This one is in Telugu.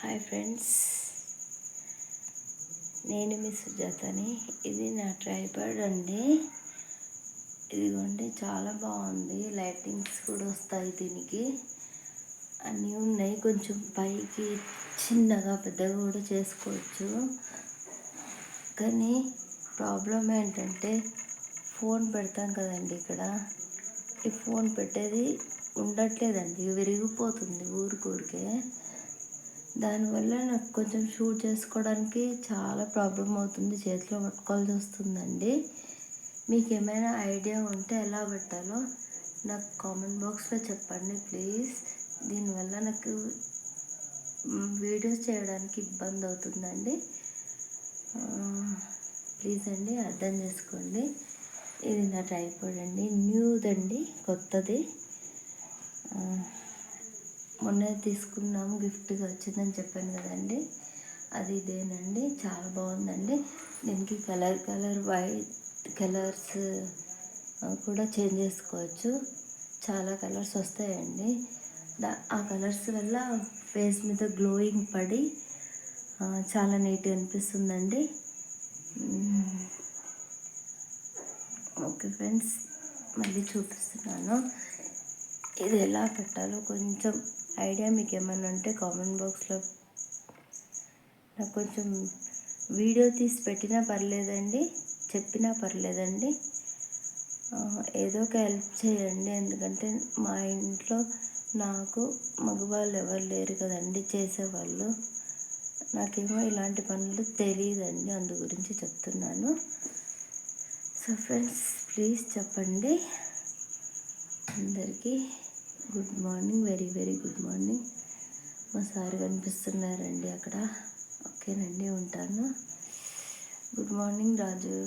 హాయ్ ఫ్రెండ్స్, నేను మీ సుజాతని. ఇది నా ట్రైపాడ్ అండి. ఇదిగోండి, చాలా బాగుంది. లైటింగ్స్ కూడా వస్తాయి దీనికి. అన్నీ ఉన్నాయి. కొంచెం పైకి చిన్నగా పెద్దగా కూడా చేసుకోవచ్చు. కానీ ప్రాబ్లం ఏంటంటే ఫోన్ పెడతాం కదండి, ఇక్కడ ఈ ఫోన్ పెట్టేది ఉండట్లేదండి, విరిగిపోతుంది ఊరికే. దానివల్ల నాకు కొంచెం షూట్ చేసుకోవడానికి చాలా ప్రాబ్లం అవుతుంది, చేతిలో పట్టుకోవాల్సి వస్తుందండి. మీకు ఏమైనా ఐడియా ఉంటే ఎలా పెట్టాలో నాకు కామెంట్ బాక్స్లో చెప్పండి ప్లీజ్. దీనివల్ల నాకు వీడియోస్ చేయడానికి ఇబ్బంది అవుతుందండి. ప్లీజ్ అండి, అర్థం చేసుకోండి. ఇది నా ట్రైపాడ్ అండి, న్యూదండి, కొత్తది. మొన్న తీసుకున్నాము, గిఫ్ట్గా వచ్చిందని చెప్పాను కదండి, అది ఇదేనండి. చాలా బాగుందండి. దీనికి కలర్ వైట్ కలర్స్ కూడా చేంజ్ చేసుకోవచ్చు. చాలా కలర్స్ వస్తాయండి. ఆ కలర్స్ వల్ల ఫేస్ మీద గ్లోయింగ్ పడి చాలా నీట్గా అనిపిస్తుందండి. ఓకే ఫ్రెండ్స్, మళ్ళీ చూపిస్తున్నాను. ఇది ఎలా పెట్టాలో కొంచెం ఐడియా మీకు ఏమైనా ఉంటే కామెంట్ బాక్స్లో నాకు కొంచెం వీడియో తీసి పెట్టినా పర్లేదండి, చెప్పినా పర్లేదండి. ఏదో ఒక హెల్ప్ చేయండి. ఎందుకంటే మా ఇంట్లో నాకు మగవాళ్ళు ఎవరు లేరు కదండి చేసేవాళ్ళు. నాకేమో ఇలాంటి పనులు తెలియదండి, అందు గురించి చెప్తున్నాను. సో ఫ్రెండ్స్, ప్లీజ్ చెప్పండి. అందరికీ good morning, very very good morning. మా సార్ కనిపిస్తున్నారండి అక్కడ. ఓకేనండి, ఉంటాను. గుడ్ మార్నింగ్ రాజు.